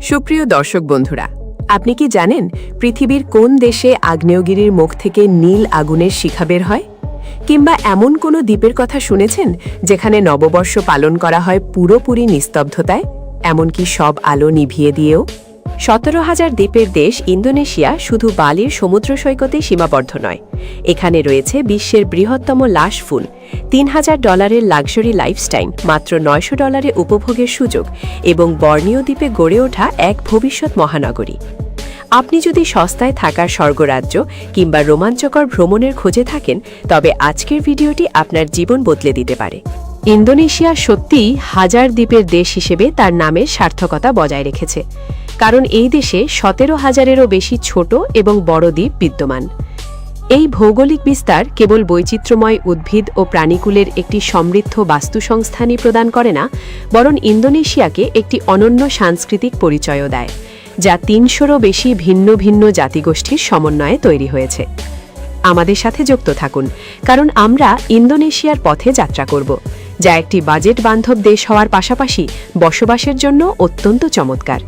সুপ্রিয় দর্শক বন্ধুরা, আপনি কি জানেন পৃথিবীর কোন দেশে আগ্নেয়গিরির মুখ থেকে নীল আগুনের শিখা বের হয়? কিংবা এমন কোনো দ্বীপের কথা শুনেছেন যেখানে নববর্ষ পালন করা হয় পুরোপুরি নিস্তব্ধতায়, এমনকি সব আলো নিভিয়ে দিয়েও? 17,000 দ্বীপের দেশ ইন্দোনেশিয়া শুধু বালির সমুদ্র সৈকতেই সীমাবদ্ধ নয়। এখানে রয়েছে বিশ্বের বৃহত্তম লাশ ফুল, $3,000 লাক্সারি লাইফস্টাইল, মাত্র $900 উপভোগের সুযোগ এবং বর্ণীয় দ্বীপে গড়ে ওঠা এক ভবিষ্যৎ মহানগরী। আপনি যদি সস্তায় থাকার স্বর্গরাজ্য কিংবা রোমাঞ্চকর ভ্রমণের খোঁজে থাকেন, তবে আজকের ভিডিওটি আপনার জীবন বদলে দিতে পারে। ইন্দোনেশিয়া সত্যিই হাজার দ্বীপের দেশ হিসেবে তার নামের সার্থকতা বজায় রেখেছে, কারণ এই দেশে 17,000-এরও বেশি ছোট এবং বড় দ্বীপ বিদ্যমান। এই ভৌগোলিক বিস্তার কেবল বৈচিত্র্যময় উদ্ভিদ ও প্রাণীকুলের একটি সমৃদ্ধ বাস্তুসংস্থানই প্রদান করে না, বরং ইন্দোনেশিয়াকে একটি অনন্য সাংস্কৃতিক পরিচয়ও দেয়, যা 300-রও বেশি ভিন্ন ভিন্ন জাতিগোষ্ঠীর সমন্বয়ে তৈরি হয়েছে। আমাদের সাথে যুক্ত থাকুন, কারণ আমরা ইন্দোনেশিয়ার পথে যাত্রা করব, যা একটি বাজেট বান্ধব দেশ হওয়ার পাশাপাশি বসবাসের জন্য অত্যন্ত চমৎকার।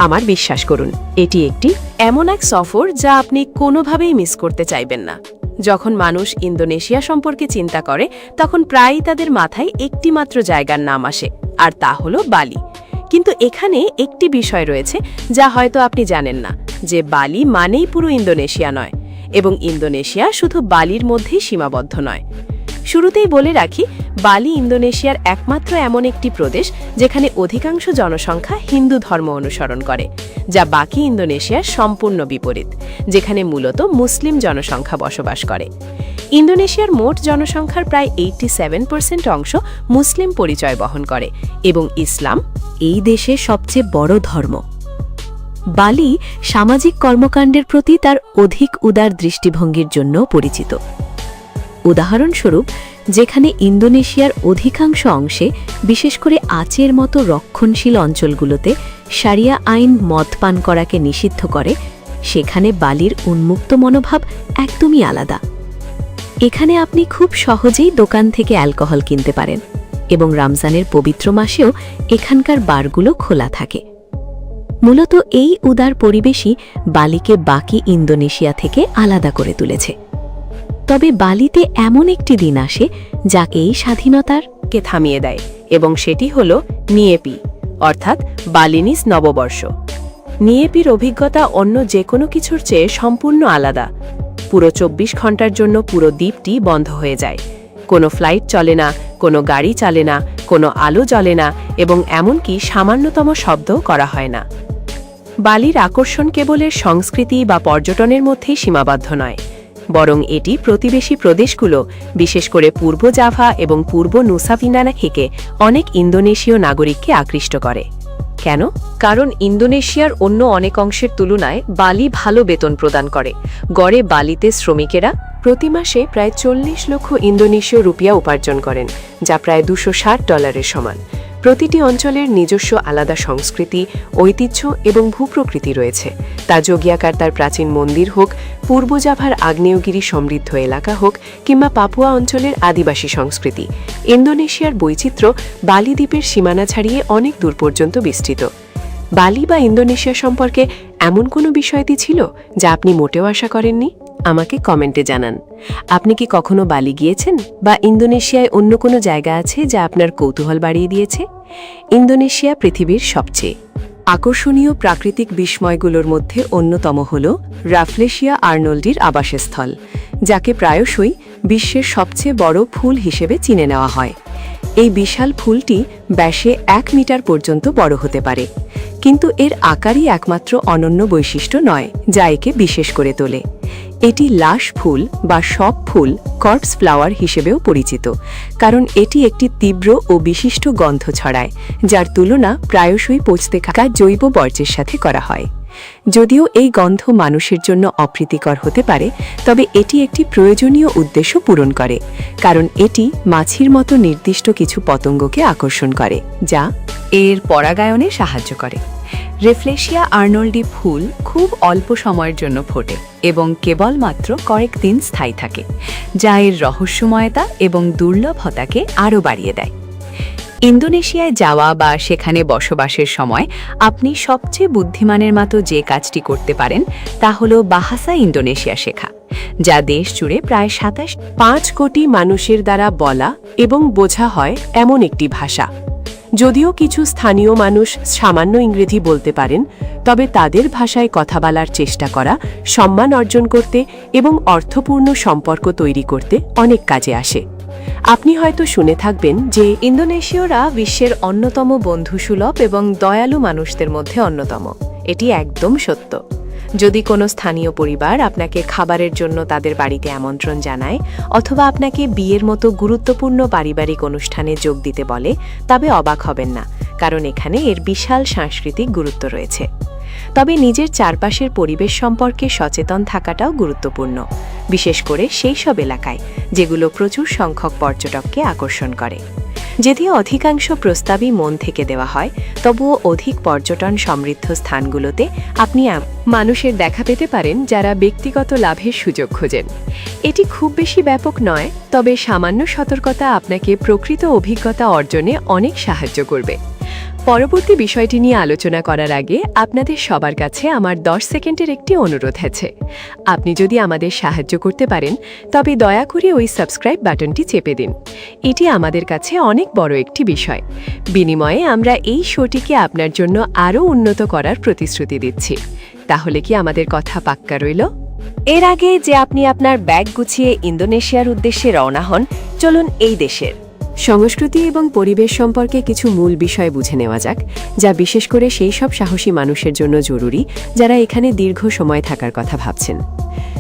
আমার বিশ্বাস করুন, এটি একটি এমন এক সফর যা আপনি কোনোভাবেই মিস করতে চাইবেন না। যখন মানুষ ইন্দোনেশিয়া সম্পর্কে চিন্তা করে, তখন প্রায়ই তাদের মাথায় একটি মাত্র জায়গার নাম আসে, আর তা হলো বালি। কিন্তু এখানে একটি বিষয় রয়েছে যা হয়তো আপনি জানেন না, যে বালি মানেই পুরো ইন্দোনেশিয়া নয়, এবং ইন্দোনেশিয়া শুধু বালির মধ্যেই সীমাবদ্ধ নয়। শুরুতেই বলে রাখি, বালি ইন্দোনেশিয়ার একমাত্র এমন একটি প্রদেশ যেখানে অধিকাংশ জনসংখ্যা হিন্দু ধর্ম অনুসরণ করে, যা বাকি ইন্দোনেশিয়ার সম্পূর্ণ বিপরীত, যেখানে মূলত মুসলিম জনসংখ্যা বসবাস করে। ইন্দোনেশিয়ার মোট জনসংখ্যার প্রায় 87% অংশ মুসলিম পরিচয় বহন করে, এবং ইসলাম এই দেশের সবচেয়ে বড় ধর্ম। বালি সামাজিক কর্মকাণ্ডের প্রতি তার অধিক উদার দৃষ্টিভঙ্গির জন্য পরিচিত। উদাহরণস্বরূপ, যেখানে ইন্দোনেশিয়ার অধিকাংশ অংশে, বিশেষ করে আচের মতো রক্ষণশীল অঞ্চলগুলোতে শারিয়া আইন মদ পান করাকে নিষিদ্ধ করে, সেখানে বালির উন্মুক্ত মনোভাব একদমই আলাদা। এখানে আপনি খুব সহজেই দোকান থেকে অ্যালকোহল কিনতে পারেন, এবং রমজানের পবিত্র মাসেও এখানকার বারগুলো খোলা থাকে। মূলত এই উদার পরিবেশই বালিকে বাকি ইন্দোনেশিয়া থেকে আলাদা করে তুলেছে। তবে বালিতে এমন একটি দিন আসে যা এই স্বাধীনতারকে থামিয়ে দেয়, এবং সেটি হল নিয়েপি, অর্থাৎ বালিনিস নববর্ষ। নিয়েপির অভিজ্ঞতা অন্য যে কোনো কিছুর চেয়ে সম্পূর্ণ আলাদা। পুরো 24 ঘন্টার জন্য পুরো দ্বীপটি বন্ধ হয়ে যায়। কোনো ফ্লাইট চলে না, কোনো গাড়ি চলে না, কোনো আলো জ্বলে না, এবং এমনকি সামান্যতম শব্দও করা হয় না। বালির আকর্ষণ কেবল এর সংস্কৃতি বা পর্যটনের মধ্যেই সীমাবদ্ধ নয়, বরং এটি প্রতিবেশী প্রদেশগুলো, বিশেষ করে পূর্ব জাভা এবং পূর্ব নুসা পেনানা থেকে অনেক ইন্দোনেশীয় নাগরিককে আকৃষ্ট করে। কেন? কারণ ইন্দোনেশিয়ার অন্য অনেক অংশের তুলনায় বালি ভালো বেতন প্রদান করে। গড়ে বালিতে শ্রমিকেরা প্রতি মাসে প্রায় 40 লক্ষ ইন্দোনেশীয় রুপিয়া উপার্জন করেন, যা প্রায় $260 সমান। প্রতিটি অঞ্চলের নিজস্ব আলাদা সংস্কৃতি, ঐতিহ্য এবং ভূপ্রকৃতি রয়েছে। তা যজ্ঞিয়াকার্তার প্রাচীন মন্দির হোক, পূর্ব জাভার আগ্নেয়গিরি সমৃদ্ধ এলাকা হোক, কিংবা পাপুয়া অঞ্চলের আদিবাসী সংস্কৃতি, ইন্দোনেশিয়ার বৈচিত্র্য বালি দ্বীপের সীমানা ছাড়িয়ে অনেক দূর পর্যন্ত বিস্তৃত। বালি বা ইন্দোনেশিয়া সম্পর্কে এমন কোনো বিষয়টি ছিল যা আপনি মোটেও আশা করেননি? আমাকে কমেন্টে জানান। আপনি কি কখনো বালি গিয়েছেন, বা ইন্দোনেশিয়ায় অন্য কোনো জায়গা আছে যা আপনার কৌতূহল বাড়িয়ে দিয়েছে? ইন্দোনেশিয়া পৃথিবীর সবচেয়ে আকর্ষণীয় প্রাকৃতিক বিস্ময়গুলোর মধ্যে অন্যতম হল রাফলেশিয়া আর্নল্ডির আবাসস্থল, যাকে প্রায়শই বিশ্বের সবচেয়ে বড় ফুল হিসেবে চিনে নেওয়া হয়। এই বিশাল ফুলটি ব্যাসে 1 মিটার পর্যন্ত বড় হতে পারে, কিন্তু এর আকারই একমাত্র অনন্য বৈশিষ্ট্য নয় যা একে বিশেষ করে তোলে। এটি লাশ ফুল বা শব ফুল, কর্পস ফ্লাওয়ার হিসেবেও পরিচিত, কারণ এটি একটি তীব্র ও বিশিষ্ট গন্ধ ছড়ায়, যার তুলনা প্রায়শই পচতে থাকা জৈব বর্জ্যের সাথে করা হয়। যদিও এই গন্ধ মানুষের জন্য অপ্রীতিকর হতে পারে, তবে এটি একটি প্রয়োজনীয় উদ্দেশ্য পূরণ করে, কারণ এটি মাছির মতো নির্দিষ্ট কিছু পতঙ্গকে আকর্ষণ করে, যা এর পরাগায়নে সাহায্য করে। রেফলেশিয়া আর্নল্ডি ফুল খুব অল্প সময়ের জন্য ফোটে এবং কেবলমাত্র কয়েকদিন স্থায়ী থাকে, যা এর রহস্যময়তা এবং দুর্লভতাকে আরও বাড়িয়ে দেয়। ইন্দোনেশিয়ায় যাওয়া বা সেখানে বসবাসের সময় আপনি সবচেয়ে বুদ্ধিমানের মতো যে কাজটি করতে পারেন তা হল বাহাসা ইন্দোনেশিয়া শেখা, যা দেশ জুড়ে প্রায় 5 কোটি মানুষের দ্বারা বলা এবং বোঝা হয় এমন একটি ভাষা। যদিও কিছু স্থানীয় মানুষ সামান্য ইংরেজি বলতে পারেন, তবে তাদের ভাষায় কথা বলার চেষ্টা করা সম্মান অর্জন করতে এবং অর্থপূর্ণ সম্পর্ক তৈরি করতে অনেক কাজে আসে। আপনি হয়তো শুনে থাকবেন যে ইন্দোনেশীয়রা বিশ্বের অন্যতম বন্ধুসুলভ এবং দয়ালু মানুষদের মধ্যে অন্যতম। এটি একদম সত্য। যদি কোনো স্থানীয় পরিবার আপনাকে খাবারের জন্য তাদের বাড়িতে আমন্ত্রণ জানায় অথবা আপনাকে বিয়ের মতো গুরুত্বপূর্ণ পারিবারিক অনুষ্ঠানে যোগ দিতে বলে, তবে অবাক হবেন না, কারণ এখানে এর বিশাল সাংস্কৃতিক গুরুত্ব রয়েছে। তবে নিজের চারপাশের পরিবেশ সম্পর্কে সচেতন থাকাটাও গুরুত্বপূর্ণ, বিশেষ করে সেই সব এলাকায় যেগুলো প্রচুর সংখ্যক পর্যটককে আকর্ষণ করে। যদিও অধিকাংশ প্রস্তাবই মন থেকে দেওয়া হয়, তবুও অধিক পর্যটন সমৃদ্ধ স্থানগুলোতে আপনি মানুষের দেখা পেতে পারেন যারা ব্যক্তিগত লাভের সুযোগ খোঁজেন। এটি খুব বেশি ব্যাপক নয়, তবে সামান্য সতর্কতা আপনাকে প্রকৃত অভিজ্ঞতা অর্জনে অনেক সাহায্য করবে। পরবর্তী বিষয়টি নিয়ে আলোচনা করার আগে আপনাদের সবার কাছে আমার 10 সেকেন্ডের একটি অনুরোধ আছে। আপনি যদি আমাদের সাহায্য করতে পারেন, তবে দয়া করে ওই সাবস্ক্রাইব বাটনটি চেপে দিন। এটি আমাদের কাছে অনেক বড় একটি বিষয়। বিনিময়ে আমরা এই শোটিকে আপনার জন্য আরও উন্নত করার প্রতিশ্রুতি দিচ্ছি। তাহলে কি আমাদের কথা পাক্কা রইল? এর আগে যে আপনি আপনার ব্যাগ গুছিয়ে ইন্দোনেশিয়ার উদ্দেশ্যে রওনা হন, চলুন এই দেশের সংস্কৃতি এবং পরিবেশ সম্পর্কে কিছু মূল বিষয় বুঝে নেওয়া যাক, যা বিশেষ করে সেই সব সাহসী মানুষের জন্য জরুরি যারা এখানে দীর্ঘ সময় থাকার কথা ভাবছেন।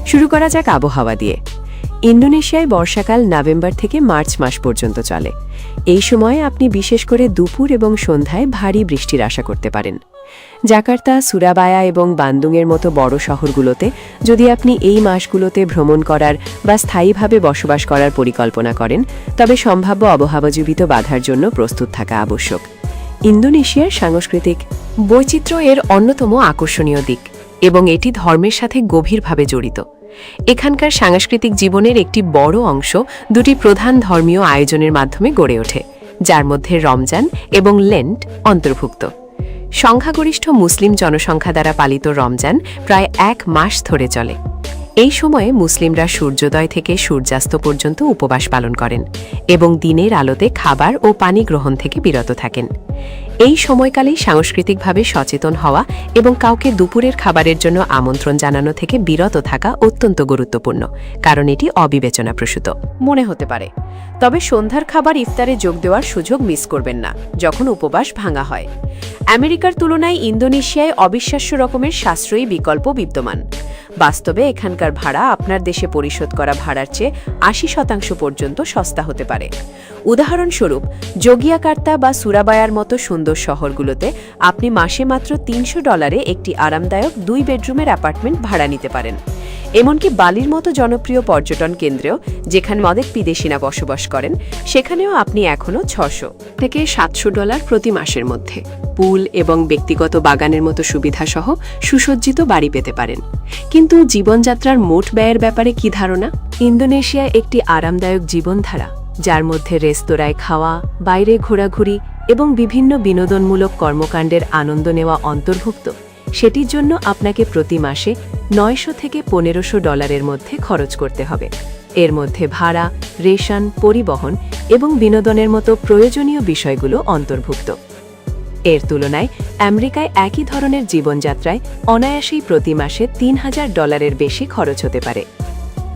শুরু করা যাক আবহাওয়া দিয়ে। ইন্দোনেশিয়ায় বর্ষাকাল নভেম্বর থেকে মার্চ মাস পর্যন্ত চলে। এই সময়ে আপনি বিশেষ করে দুপুর এবং সন্ধ্যায় ভারী বৃষ্টির আশা করতে পারেন। জাকার্তা, সুরাবায়া এবং বান্দুংয়ের মতো বড় শহরগুলোতে যদি আপনি এই মাসগুলোতে ভ্রমণ করার বা স্থায়ীভাবে বসবাস করার পরিকল্পনা করেন, তবে সম্ভাব্য আবহাওয়াজনিত বাধার জন্য প্রস্তুত থাকা আবশ্যক। ইন্দোনেশিয়ার সাংস্কৃতিক বৈচিত্র্য এর অন্যতম আকর্ষণীয় দিক, এবং এটি ধর্মের সাথে গভীরভাবে জড়িত। এখানকার সাংস্কৃতিক জীবনের একটি বড় অংশ দুটি প্রধান ধর্মীয় আয়োজনের মাধ্যমে গড়ে ওঠে, যার মধ্যে রমজান এবং লেন্ট অন্তর্ভুক্ত। সংখ্যাগরিষ্ঠ মুসলিম জনসংখ্যা দ্বারা পালিত রমজান প্রায় 1 মাস ধরে চলে। এই সময়ে মুসলিমরা সূর্যোদয় থেকে সূর্যাস্ত পর্যন্ত উপবাস পালন করেন এবং দিনের আলোতে খাবার ও পানি গ্রহণ থেকে বিরত থাকেন। এই সময়কালেই সাংস্কৃতিকভাবে সচেতন হওয়া এবং কাউকে দুপুরের খাবারের জন্য আমন্ত্রণ জানানো থেকে বিরত থাকা অত্যন্ত গুরুত্বপূর্ণ, কারণ এটি অবিবেচনাপ্রসূত মনে হতে পারে। তবে সন্ধ্যার খাবার ইফতারে যোগ দেওয়ার সুযোগ মিস করবেন না যখন উপবাস ভাঙা হয়। আমেরিকার তুলনায় ইন্দোনেশিয়ায় অবিশ্বাস্য রকমের সাশ্রয়ী বিকল্প বিদ্যমান। বাস্তবে এখানকার ভাড়া আপনার দেশে পরিশোধ করা ভাড়ার চেয়ে 80% পর্যন্ত সস্তা হতে পারে। উদাহরণস্বরূপ, জোগিয়াকার্তা বা সুরাবায়ার মতো সুন্দর শহরগুলোতে আপনি মাসে মাত্র $300 একটি আরামদায়ক 2 বেডরুমের অ্যাপার্টমেন্ট ভাড়া নিতে পারেন। এমনকি বালির মতো জনপ্রিয় পর্যটন কেন্দ্রেও, যেখানে অনেক বিদেশিরা বসবাস করেন, সেখানেও আপনি এখনও $600 থেকে $700 প্রতি মাসের মধ্যে পুল এবং ব্যক্তিগত বাগানের মতো সুবিধাসহ সুসজ্জিত বাড়ি পেতে পারেন। কিন্তু জীবনযাত্রার মোট ব্যয়ের ব্যাপারে কি ধারণা? ইন্দোনেশিয়া একটি আরামদায়ক জীবনধারা, যার মধ্যে রেস্তোরাঁয় খাওয়া, বাইরে ঘোরাঘুরি এবং বিভিন্ন বিনোদনমূলক কর্মকাণ্ডের আনন্দ নেওয়া অন্তর্ভুক্ত। সেটির জন্য আপনাকে প্রতি মাসে $900 থেকে $1500 মধ্যে খরচ করতে হবে। এর মধ্যে ভাড়া, রেশন, পরিবহন এবং বিনোদনের মতো প্রয়োজনীয় বিষয়গুলো অন্তর্ভুক্ত। এর তুলনায় আমেরিকায় একই ধরনের জীবনযাত্রায় অনায়াসেই প্রতি মাসে $3000 বেশি খরচ হতে পারে।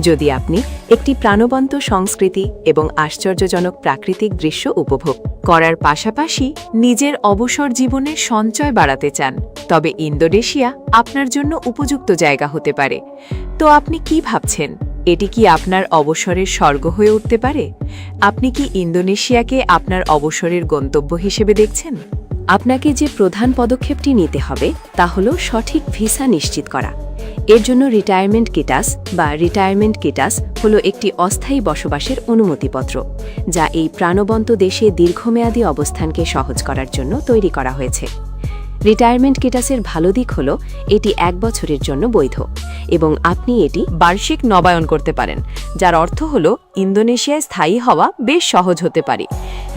যদি আপনি একটি প্রাণবন্ত সংস্কৃতি এবং আশ্চর্যজনক প্রাকৃতিক দৃশ্য উপভোগ করার পাশাপাশি নিজের অবসর জীবনের সঞ্চয় বাড়াতে চান, তবে ইন্দোনেশিয়া আপনার জন্য উপযুক্ত জায়গা হতে পারে। তো আপনি কি ভাবছেন, এটি কি আপনার অবসরের স্বর্গ হয়ে উঠতে পারে? আপনি কি ইন্দোনেশিয়াকে আপনার অবসরের গন্তব্য হিসেবে দেখছেন? আপনাকে যে প্রধান পদক্ষেপটি নিতে হবে তা হল সঠিক ভিসা নিশ্চিত করা। এর জন্য রিটায়ারমেন্ট কিটাস হলো একটি অস্থায়ী বসবাসের অনুমতিপত্র, যা এই প্রাণবন্ত দেশে দীর্ঘমেয়াদী অবস্থানকে সহজ করার জন্য তৈরি করা হয়েছে। রিটায়ারমেন্ট কিটাসের ভালো দিক হল এটি 1 বছরের জন্য বৈধ এবং আপনি এটি বার্ষিক নবায়ন করতে পারেন, যার অর্থ হল ইন্দোনেশিয়ায় স্থায়ী হওয়া বেশ সহজ হতে পারে।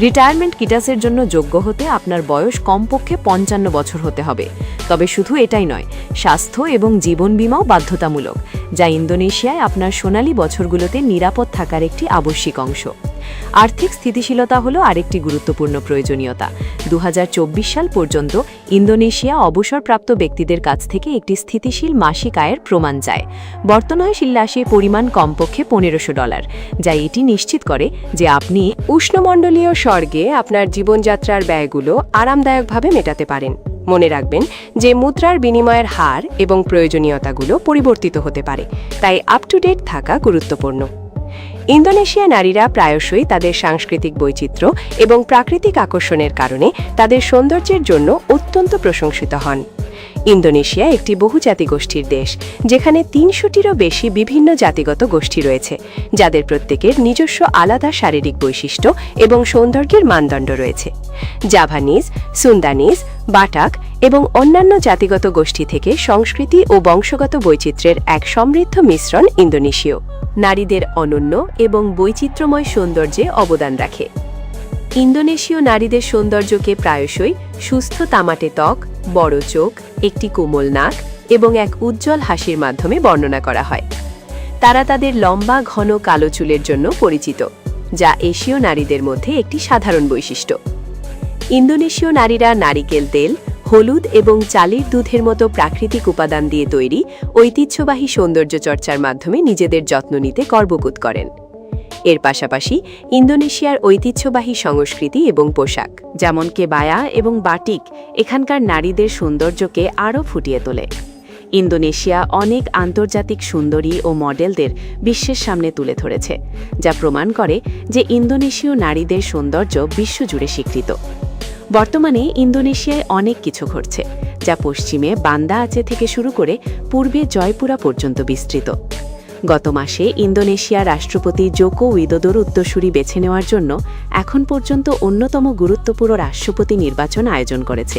রিটায়ারমেন্ট কিটাসের জন্য যোগ্য হতে আপনার বয়স কমপক্ষে 55 বছর হতে হবে। তবে শুধু এটাই নয়, স্বাস্থ্য এবং জীবন বীমাও বাধ্যতামূলক, যা ইন্দোনেশিয়ায় আপনার সোনালী বছরগুলোতে নিরাপদ থাকার একটি আবশ্যিক অংশ। আর্থিক স্থিতিশীলতা হলো আরেকটি গুরুত্বপূর্ণ প্রয়োজনীয়তা। 2024 সাল পর্যন্ত ইন্দোনেশিয়া অবসরপ্রাপ্ত ব্যক্তিদের কাছ থেকে একটি স্থিতিশীল মাসিক আয়ের প্রমাণ চায়। বর্তমানে পরিমাণ কমপক্ষে $1500, যা এটি নিশ্চিত করে যে আপনি উষ্ণমণ্ডলীয় স্বর্গে আপনার জীবনযাত্রার ব্যয়গুলো আরামদায়কভাবে মেটাতে পারেন। মনে রাখবেন যে মুদ্রার বিনিময়ের হার এবং প্রয়োজনীয়তাগুলো পরিবর্তিত হতে পারে, তাই আপ টু ডেট থাকা গুরুত্বপূর্ণ। ইন্দোনেশিয়া নারীরা প্রায়শই তাদের সাংস্কৃতিক বৈচিত্র্য এবং প্রাকৃতিক আকর্ষণের কারণে তাদের সৌন্দর্যের জন্য অত্যন্ত প্রশংসিত হন। ইন্দোনেশিয়া একটি বহুজাতি গোষ্ঠীর দেশ, যেখানে 300টিরও বেশি বিভিন্ন জাতিগত গোষ্ঠী রয়েছে, যাদের প্রত্যেকের নিজস্ব আলাদা শারীরিক বৈশিষ্ট্য এবং সৌন্দর্যের মানদণ্ড রয়েছে। জাভানিজ, সুন্দানিজ, বাটাক এবং অন্যান্য জাতিগত গোষ্ঠী থেকে সংস্কৃতি ও বংশগত বৈচিত্র্যের এক সমৃদ্ধ মিশ্রণ ইন্দোনেশীয় নারীদের অনন্য এবং বৈচিত্র্যময় সৌন্দর্যে অবদান রাখে। ইন্দোনেশীয় নারীদের সৌন্দর্যকে প্রায়শই সুস্থ তামাটে ত্বক, বড় চোখ, একটি কোমল নাক এবং এক উজ্জ্বল হাসির মাধ্যমে বর্ণনা করা হয়। তারা তাদের লম্বা ঘন কালো চুলের জন্য পরিচিত, যা এশীয় নারীদের মধ্যে একটি সাধারণ বৈশিষ্ট্য। ইন্দোনেশীয় নারীরা নারিকেল তেল, হলুদ এবং চালের দুধের মতো প্রাকৃতিক উপাদান দিয়ে তৈরি ঐতিহ্যবাহী সৌন্দর্য চর্চার মাধ্যমে নিজেদের যত্ন নিতে গর্ববোধ করেন। এর পাশাপাশি ইন্দোনেশিয়ার ঐতিহ্যবাহী সংস্কৃতি এবং পোশাক, যেমন কেবায়া এবং বাটিক, এখানকার নারীদের সৌন্দর্যকে আরও ফুটিয়ে তোলে। ইন্দোনেশিয়া অনেক আন্তর্জাতিক সুন্দরী ও মডেলদের বিশ্বের সামনে তুলে ধরেছে, যা প্রমাণ করে যে ইন্দোনেশীয় নারীদের সৌন্দর্য বিশ্বজুড়ে স্বীকৃত। বর্তমানে ইন্দোনেশিয়ায় অনেক কিছু ঘটছে, যা পশ্চিমে বান্দা আচে থেকে শুরু করে পূর্বে জয়পুরা পর্যন্ত বিস্তৃত। গত মাসে ইন্দোনেশিয়া রাষ্ট্রপতি জোকো উইদোদোর উত্তরসূরি বেছে নেওয়ার জন্য এখন পর্যন্ত অন্যতম গুরুত্বপূর্ণ রাষ্ট্রপতি নির্বাচন আয়োজন করেছে।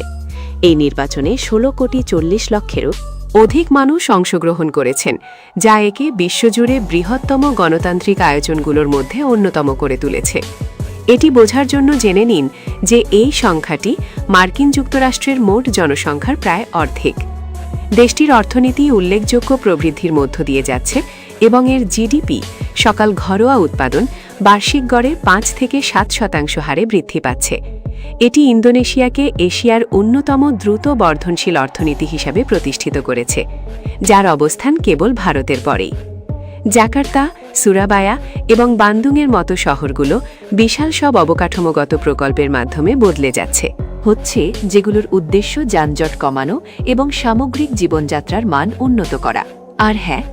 এই নির্বাচনে 16,40,00,000-এরও অধিক মানুষ অংশগ্রহণ করেছেন, যা একে বিশ্বজুড়ে বৃহত্তম গণতান্ত্রিক আয়োজনগুলোর মধ্যে অন্যতম করে তুলেছে। এটি বোঝার জন্য জেনে নিন যে এই সংখ্যাটি মার্কিন যুক্তরাষ্ট্রের মোট জনসংখ্যার প্রায় অর্ধেক। দেশটির অর্থনীতি উল্লেখযোগ্য প্রবৃদ্ধির মধ্য দিয়ে যাচ্ছে এবং এর জিডিপি, সকল ঘরোয়া উৎপাদন, বার্ষিক গড়ে 5 থেকে 7% হারে বৃদ্ধি পাচ্ছে। এটি ইন্দোনেশিয়াকে এশিয়ার অন্যতম দ্রুত বর্ধনশীল অর্থনীতি হিসাবে প্রতিষ্ঠিত করেছে, যার অবস্থান কেবল ভারতের পরেই। জাকার্তা, সুরাবায়া এবং বান্দুংয়ের মতো শহরগুলো বিশাল সব অবকাঠামোগত প্রকল্পের মাধ্যমে বদলে যাচ্ছে, যেগুলোর উদ্দেশ্য যানজট কমানো এবং সামগ্রিক জীবনযাত্রার মান উন্নত করা। আর হ্যাঁ,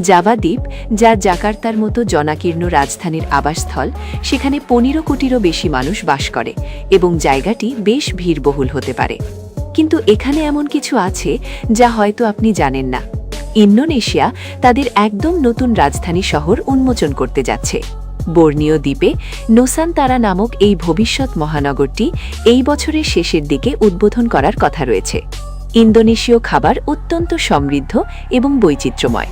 জাভা দ্বীপ, যা জাকার্তার মতো জনাকীর্ণ রাজধানীর আবাসস্থল, সেখানে 15 কোটিরও বেশি মানুষ বাস করে এবং জায়গাটি বেশ ভিড়বহুল হতে পারে। কিন্তু এখানে এমন কিছু আছে যা হয়তো আপনি জানেন না। ইন্দোনেশিয়া তাদের একদম নতুন রাজধানী শহর উন্মোচন করতে যাচ্ছে। বর্নিও দ্বীপে নোসানতারা নামক এই ভবিষ্যৎ মহানগরটি এই বছরের শেষের দিকে উদ্বোধন করার কথা রয়েছে। ইন্দোনেশীয় খাবার অত্যন্ত সমৃদ্ধ এবং বৈচিত্র্যময়,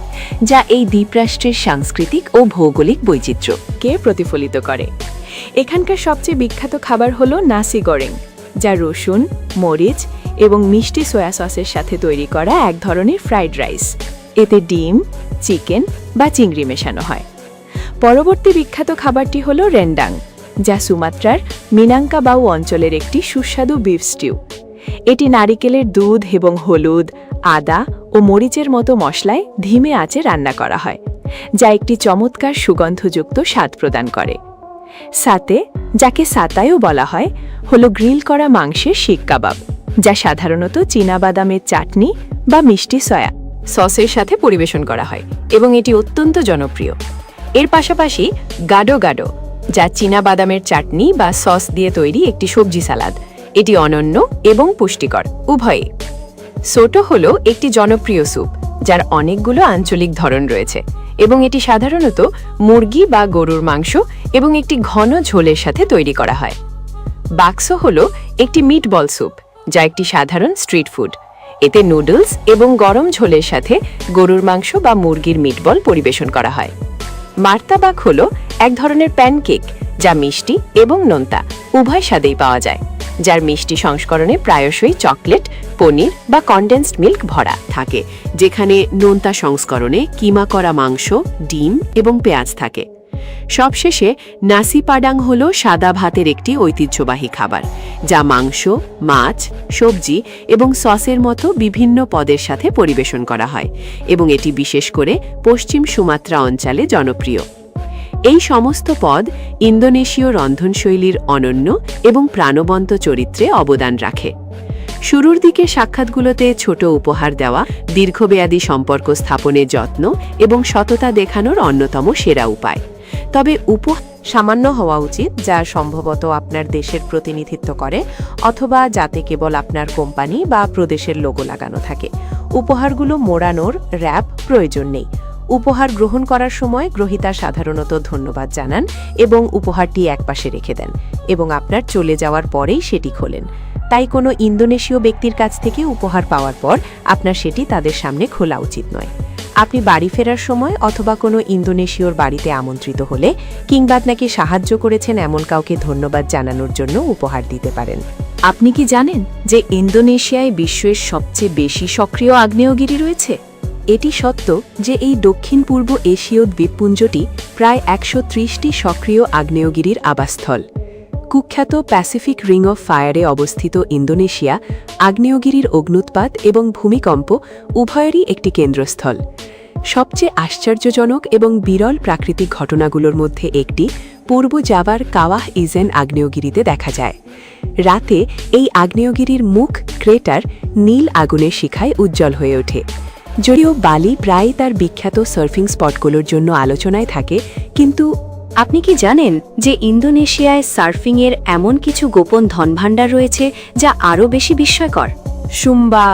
যা এই দ্বীপরাষ্ট্রের সাংস্কৃতিক ও ভৌগোলিক বৈচিত্র্যকে প্রতিফলিত করে। এখানকার সবচেয়ে বিখ্যাত খাবার হলো নাসি গরেং, যা রসুন, মরিচ এবং মিষ্টি সয়া সসের সাথে তৈরি করা এক ধরনের ফ্রাইড রাইস। এতে ডিম, চিকেন বা চিংড়ি মেশানো হয়। পরবর্তী বিখ্যাত খাবারটি হলো রেন্ডাং, যা সুমাত্রার মিনাঙ্কাবাউ অঞ্চলের একটি সুস্বাদু বিফ স্টিউ। এটি নারিকেলের দুধ এবং হলুদ, আদা ও মরিচের মতো মশলায় ধিমে আঁচে রান্না করা হয়, যা একটি চমৎকার সুগন্ধযুক্ত স্বাদ প্রদান করে। সাতে, যাকে সাতায়ও বলা হয়, হলো গ্রিল করা মাংসের শিক কাবাব, যা সাধারণত চীনাবাদামের চাটনি বা মিষ্টি সয়া সসের সাথে পরিবেশন করা হয় এবং এটি অত্যন্ত জনপ্রিয়। এর পাশাপাশি গাডো গাডো, যা চীনাবাদামের চাটনি বা সস দিয়ে তৈরি একটি সবজি সালাদ, এটি অনন্য এবং পুষ্টিকর উভয়ই। সোটো হলো একটি জনপ্রিয় স্যুপ, যার অনেকগুলো আঞ্চলিক ধরন রয়েছে এবং এটি সাধারণত মুরগি বা গরুর মাংস এবং একটি ঘন ঝোলের সাথে তৈরি করা হয়। বাক্সো হলো একটি মিটবল স্যুপ, যা একটি সাধারণ স্ট্রিট ফুড। এতে নুডলস এবং গরম ঝোলের সাথে গরুর মাংস বা মুরগির মিটবল পরিবেশন করা হয়। মার্তাবাক হলো এক ধরনের প্যানকেক, যা মিষ্টি এবং নোনতা। উভয় স্বাদেই পাওয়া যায়, যার মিষ্টি সংস্করণে প্রায়শই চকলেট, পনির বা কনডেন্সড মিল্ক ভরা থাকে, যেখানে নোনতা সংস্করণে কিমা করা মাংস, ডিম এবং পেঁয়াজ থাকে। সবশেষে নাসি পাডাং হল সাদা ভাতের একটি ঐতিহ্যবাহী খাবার, যা মাংস, মাছ, সবজি এবং সসের মতো বিভিন্ন পদের সাথে পরিবেশন করা হয় এবং এটি বিশেষ করে পশ্চিম সুমাত্রা অঞ্চলে জনপ্রিয়। এই সমস্ত পদ ইন্দোনেশীয় রন্ধনশৈলীর অনন্য এবং প্রাণবন্ত চরিত্রে অবদান রাখে। শুরুর দিকে সাক্ষাৎগুলোতে ছোট উপহার দেওয়া দীর্ঘমেয়াদী সম্পর্ক স্থাপনের যত্ন এবং সততা দেখানোর অন্যতম সেরা উপায়। তবে সামান্য হওয়া উচিত, যা সম্ভবত আপনার দেশের প্রতিনিধিত্ব করে অথবা যাতে কেবল আপনার কোম্পানি বা প্রদেশের লোগো লাগানো থাকে। উপহারগুলো মোড়ানোর র্যাপ প্রয়োজন নেই। উপহার গ্রহণ করার সময় গ্রহীতা সাধারণত ধন্যবাদ জানান এবং উপহারটি একপাশে রেখে দেন এবং আপনার চলে যাওয়ার পরেই সেটি খোলেন। তাই কোনো ইন্দোনেশীয় ব্যক্তির কাছ থেকে উপহার পাওয়ার পর আপনার সেটি তাদের সামনে খোলা উচিত নয়। আপনি বাড়ি ফেরার সময় অথবা কোনো ইন্দোনেশীয়র বাড়িতে আমন্ত্রিত হলে কিংবা আপনাকে সাহায্য করেছেন এমন কাউকে ধন্যবাদ জানানোর জন্য উপহার দিতে পারেন। আপনি কি জানেন যে ইন্দোনেশিয়ায় বিশ্বের সবচেয়ে বেশি সক্রিয় আগ্নেয়গিরি রয়েছে? এটি সত্য যে এই দক্ষিণ পূর্ব এশীয় দ্বীপপুঞ্জটি প্রায় ১৩০টি সক্রিয় আগ্নেয়গিরির আবাসস্থল। কুখ্যাত প্যাসিফিক রিং অফ ফায়ারে অবস্থিত ইন্দোনেশিয়া আগ্নেয়গিরির অগ্ন্যুৎপাত এবং ভূমিকম্প উভয়েরই একটি কেন্দ্রস্থল। সবচেয়ে আশ্চর্যজনক এবং বিরল প্রাকৃতিক ঘটনাগুলোর মধ্যে একটি পূর্ব জাভার কাওয়াহ ইজেন আগ্নেয়গিরিতে দেখা যায়। রাতে এই আগ্নেয়গিরির মুখ ক্রেটার নীল আগুনের শিখায় উজ্জ্বল হয়ে ওঠে। যদিও বালি প্রায় তার বিখ্যাত সার্ফিং স্পটগুলোর জন্য আলোচনায় থাকে, কিন্তু আপনি কি জানেন যে ইন্দোনেশিয়ায় সার্ফিংয়ের এমন কিছু গোপন ধনভাণ্ডার রয়েছে যা আরও বেশি বিস্ময়কর? সুম্বা,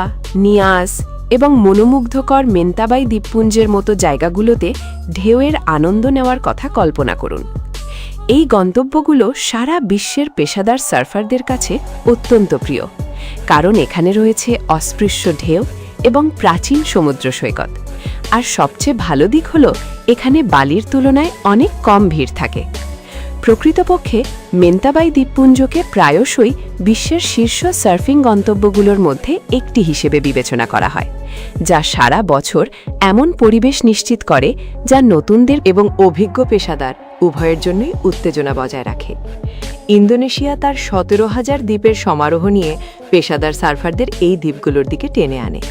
নিয়াস এবং মনোমুগ্ধকর মেন্তাবাই দ্বীপপুঞ্জের মতো জায়গাগুলোতে ঢেউয়ের আনন্দ নেওয়ার কথা কল্পনা করুন। এই গন্তব্যগুলো সারা বিশ্বের পেশাদার সার্ফারদের কাছে অত্যন্ত প্রিয়, কারণ এখানে রয়েছে অস্পৃশ্য ঢেউ এবং প্রাচীন সমুদ্র সৈকত। আর সবচেয়ে ভালো দিক হলো এখানে বালির তুলনায় অনেক কম ভিড় থাকে। প্রকৃতপক্ষে মেন্তাবাই দ্বীপপুঞ্জকে প্রায়শই বিশ্বের শীর্ষ সার্ফিং গন্তব্যগুলোর মধ্যে একটি হিসেবে বিবেচনা করা হয়, যা সারা বছর এমন পরিবেশ নিশ্চিত করে যা নতুনদের এবং অভিজ্ঞ পেশাদার উভয়ের জন্যই উত্তেজনা বজায় রাখে। ইন্দোনেশিয়া তার ১৭,০০০ দ্বীপের সমারোহ নিয়ে পেশাদার সার্ফারদের এই দ্বীপগুলোর দিকে টেনে আনে।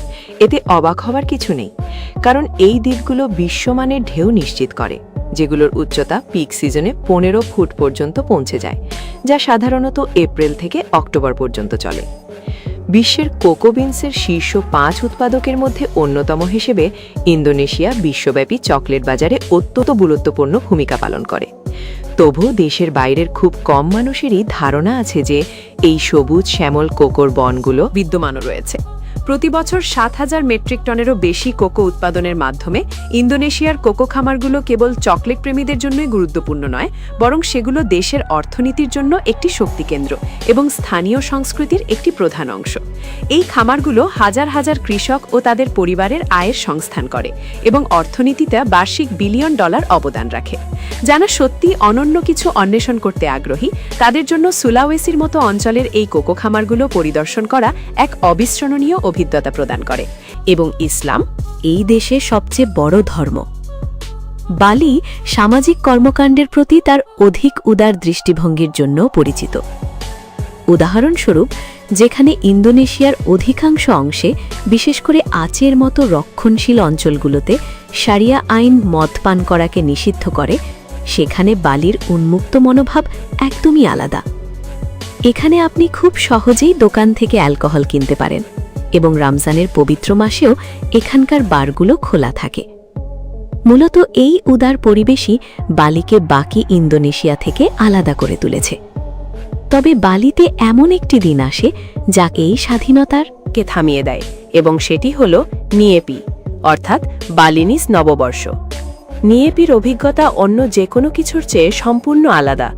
এতে অবাক হওয়ার কিছু নেই, কারণ এই দ্বীপগুলো বিশ্বমানের ঢেউ নিশ্চিত করে, যেগুলোর উচ্চতা পিক সিজনে ১৫ ফুট পর্যন্ত পৌঁছে যায়, যা সাধারণত এপ্রিল থেকে অক্টোবর পর্যন্ত চলে। বিশ্বের কোকো বিনসের শীর্ষ ৫ উৎপাদকের মধ্যে অন্যতম হিসেবে ইন্দোনেশিয়া বিশ্বব্যাপী চকলেট বাজারে অত্যন্ত গুরুত্বপূর্ণ ভূমিকা পালন করে। তবুও দেশের বাইরের খুব কম মানুষেরই ধারণা আছে যে এই সবুজ শ্যামল কোকোর বনগুলো বিদ্যমানও রয়েছে। প্রতি বছর ৭,০০০ মেট্রিক টনেরও বেশি কোকো উৎপাদনের মাধ্যমে ইন্দোনেশিয়ার কোকো খামারগুলো কেবল চকলেট প্রেমীদের জন্যই গুরুত্বপূর্ণ নয়, বরং সেগুলো দেশের অর্থনীতির জন্য একটি শক্তিকেন্দ্র এবং স্থানীয় সংস্কৃতির একটি প্রধান অংশ। এই খামারগুলো হাজার হাজার কৃষক ও তাদের পরিবারের আয়ের সংস্থান করে এবং অর্থনীতিতে বার্ষিক বিলিয়ন ডলার অবদান রাখে। যারা সত্যি অনন্য কিছু অন্বেষণ করতে আগ্রহী, তাদের জন্য সুলাওয়েসির মতো অঞ্চলের এই কোকো খামারগুলো পরিদর্শন করা এক অবিস্মরণীয় অভিজ্ঞতা প্রদান করে। এবং ইসলাম এই দেশের সবচেয়ে বড় ধর্ম। বালি সামাজিক কর্মকাণ্ডের প্রতি তার অধিক উদার দৃষ্টিভঙ্গির জন্য পরিচিত। উদাহরণস্বরূপ, যেখানে ইন্দোনেশিয়ার অধিকাংশ অংশে, বিশেষ করে আচের মতো রক্ষণশীল অঞ্চলগুলোতে শারিয়া আইন মদ পান করাকে নিষিদ্ধ করে, সেখানে বালির উন্মুক্ত মনোভাব একদমই আলাদা। এখানে আপনি খুব সহজেই দোকান থেকে অ্যালকোহল কিনতে পারেন এবং রমজানের পবিত্র মাসেও এখানকার বারগুলো খোলা থাকে। মূলত এই উদার পরিবেশই বালিকে বাকি ইন্দোনেশিয়া থেকে আলাদা করে তুলেছে। তবে বালিতে এমন একটি দিন আসে যা এই স্বাধীনতারকে থামিয়ে দেয়, এবং সেটি হল নিয়েপি, অর্থাৎ বালিনিস নববর্ষ। নিয়েপির অভিজ্ঞতা অন্য যে কোনো কিছুর চেয়ে সম্পূর্ণ আলাদা।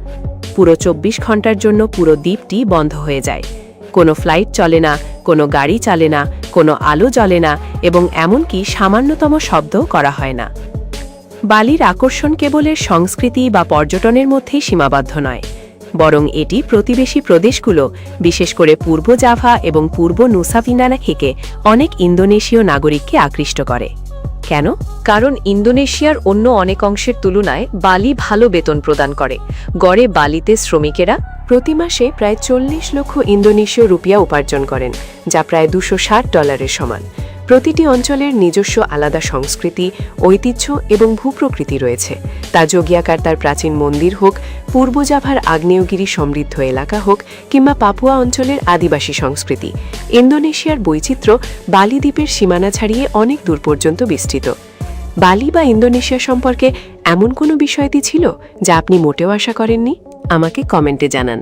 পুরো ২৪ ঘন্টার জন্য পুরো দ্বীপটি বন্ধ হয়ে যায়। কোনো ফ্লাইট চলে না, কোনো গাড়ি চলে না, কোনো আলো জ্বলে না এবং এমনকি সামান্যতম শব্দও করা হয় না। বালির আকর্ষণ কেবল এর সংস্কৃতি বা পর্যটনের মধ্যেই সীমাবদ্ধ নয়। বরং এটি প্রতিবেশী প্রদেশগুলো, বিশেষ করে পূর্ব জাভা এবং পূর্ব নুসা পেনানা থেকে অনেক ইন্দোনেশীয় নাগরিককে আকৃষ্ট করে। কেন? কারণ ইন্দোনেশিয়ার অন্য অনেক অংশের তুলনায় বালি ভালো বেতন প্রদান করে। গড়ে বালিতে শ্রমিকেরা প্রতি মাসে প্রায় 40 লক্ষ ইন্দোনেশীয় রুপিয়া উপার্জন করেন, যা প্রায় $260 সমান। প্রতিটি অঞ্চলের নিজস্ব আলাদা সংস্কৃতি, ঐতিহ্য এবং ভূপ্রকৃতি রয়েছে। তা যজ্ঞিয়াকার্তার প্রাচীন মন্দির হোক, পূর্ব জাভার আগ্নেয়গিরি সমৃদ্ধ এলাকা হোক, কিংবা পাপুয়া অঞ্চলের আদিবাসী সংস্কৃতি, ইন্দোনেশিয়ার বৈচিত্র্য বালি দ্বীপের সীমানা ছাড়িয়ে অনেক দূর পর্যন্ত বিস্তৃত। বালি বা ইন্দোনেশিয়া সম্পর্কে এমন কোনো বিষয়টি ছিল যা আপনি মোটেও আশা করেননি? আমাকে কমেন্টে জানান।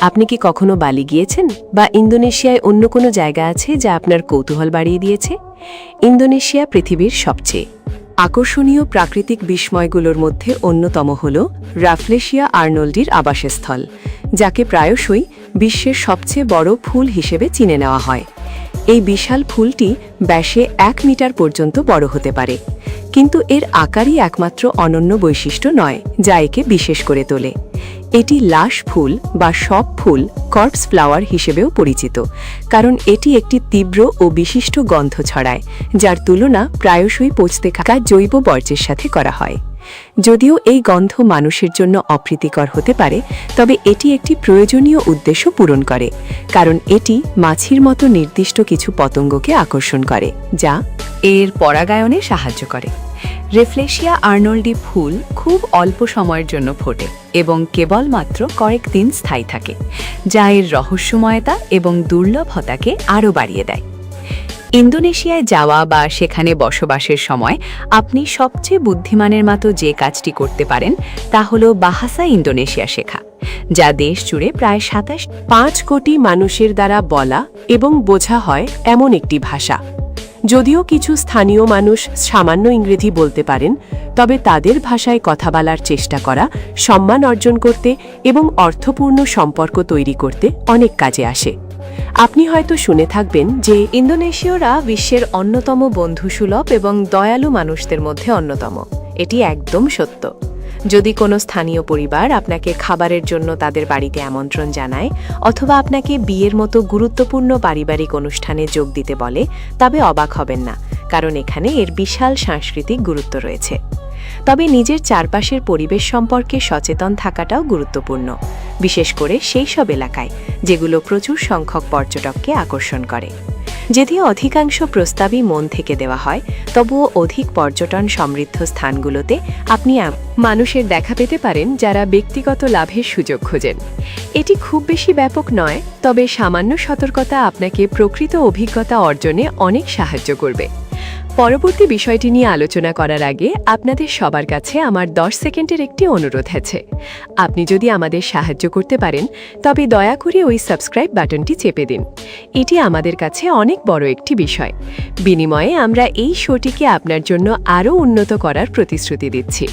আপনি কি কখনো বালি গিয়েছেন, বা ইন্দোনেশিয়ায় অন্য কোনো জায়গা আছে যা আপনার কৌতূহল বাড়িয়ে দিয়েছে? ইন্দোনেশিয়া পৃথিবীর সবচেয়ে আকর্ষণীয় প্রাকৃতিক বিস্ময়গুলোর মধ্যে অন্যতম হল রাফলেশিয়া আর্নল্ডির আবাসস্থল, যাকে প্রায়শই বিশ্বের সবচেয়ে বড় ফুল হিসেবে চিনে নেওয়া হয়। এই বিশাল ফুলটি ব্যাসে 1 মিটার পর্যন্ত বড় হতে পারে, কিন্তু এর আকারই একমাত্র অনন্য বৈশিষ্ট্য নয় যা একে বিশেষ করে তোলে। এটি লাশ ফুল বা শব ফুল, কর্পস ফ্লাওয়ার হিসেবেও পরিচিত, কারণ এটি একটি তীব্র ও বিশিষ্ট গন্ধ ছড়ায়, যার তুলনা প্রায়শই পচতে থাকা জৈব বর্জ্যের সাথে করা হয়। যদিও এই গন্ধ মানুষের জন্য অপ্রীতিকর হতে পারে, তবে এটি একটি প্রয়োজনীয় উদ্দেশ্য পূরণ করে, কারণ এটি মাছির মতো নির্দিষ্ট কিছু পতঙ্গকে আকর্ষণ করে, যা এর পরাগায়নে সাহায্য করে। রেফলেশিয়া আর্নল্ডি ফুল খুব অল্প সময়ের জন্য ফোটে এবং কেবলমাত্র কয়েকদিন স্থায়ী থাকে, যা এর রহস্যময়তা এবং দুর্লভতাকে আরও বাড়িয়ে দেয়। ইন্দোনেশিয়ায় যাওয়া বা সেখানে বসবাসের সময় আপনি সবচেয়ে বুদ্ধিমানের মতো যে কাজটি করতে পারেন তা হল বাহাসা ইন্দোনেশিয়া শেখা, যা দেশ জুড়ে প্রায় 5 কোটি মানুষের দ্বারা বলা এবং বোঝা হয় এমন একটি ভাষা। যদিও কিছু স্থানীয় মানুষ সামান্য ইংরেজি বলতে পারেন, তবে তাদের ভাষায় কথা বলার চেষ্টা করা সম্মান অর্জন করতে এবং অর্থপূর্ণ সম্পর্ক তৈরি করতে অনেক কাজে আসে। আপনি হয়তো শুনে থাকবেন যে ইন্দোনেশীয়রা বিশ্বের অন্যতম বন্ধুসুলভ এবং দয়ালু মানুষদের মধ্যে অন্যতম। এটি একদম সত্য। যদি কোনো স্থানীয় পরিবার আপনাকে খাবারের জন্য তাদের বাড়িতে আমন্ত্রণ জানায় অথবা আপনাকে বিয়ের মতো গুরুত্বপূর্ণ পারিবারিক অনুষ্ঠানে যোগ দিতে বলে, তবে অবাক হবেন না, কারণ এখানে এর বিশাল সাংস্কৃতিক গুরুত্ব রয়েছে। তবে নিজের চারপাশের পরিবেশ সম্পর্কে সচেতন থাকাটাও গুরুত্বপূর্ণ, বিশেষ করে সেই সব এলাকায় যেগুলো প্রচুর সংখ্যক পর্যটককে আকর্ষণ করে। যদিও অধিকাংশ প্রস্তাবই মন থেকে দেওয়া হয়, তবুও অধিক পর্যটন সমৃদ্ধ স্থানগুলোতে আপনি মানুষের দেখা পেতে পারেন যারা ব্যক্তিগত লাভের সুযোগ খোঁজেন। এটি খুব বেশি ব্যাপক নয়, তবে সামান্য সতর্কতা আপনাকে প্রকৃত অভিজ্ঞতা অর্জনে অনেক সাহায্য করবে। পরবর্তী বিষয়টি নিয়ে আলোচনা করার আগে আপনাদের সবার কাছে আমার 10 সেকেন্ডের একটি অনুরোধ আছে। আপনি যদি আমাদের সাহায্য করতে পারেন, তবে দয়া করে ওই সাবস্ক্রাইব বাটনটি চেপে দিন। এটি আমাদের কাছে অনেক বড় একটি বিষয়। বিনিময়ে আমরা এই শোটিকে আপনার জন্য আরও উন্নত করার প্রতিশ্রুতি দিচ্ছি।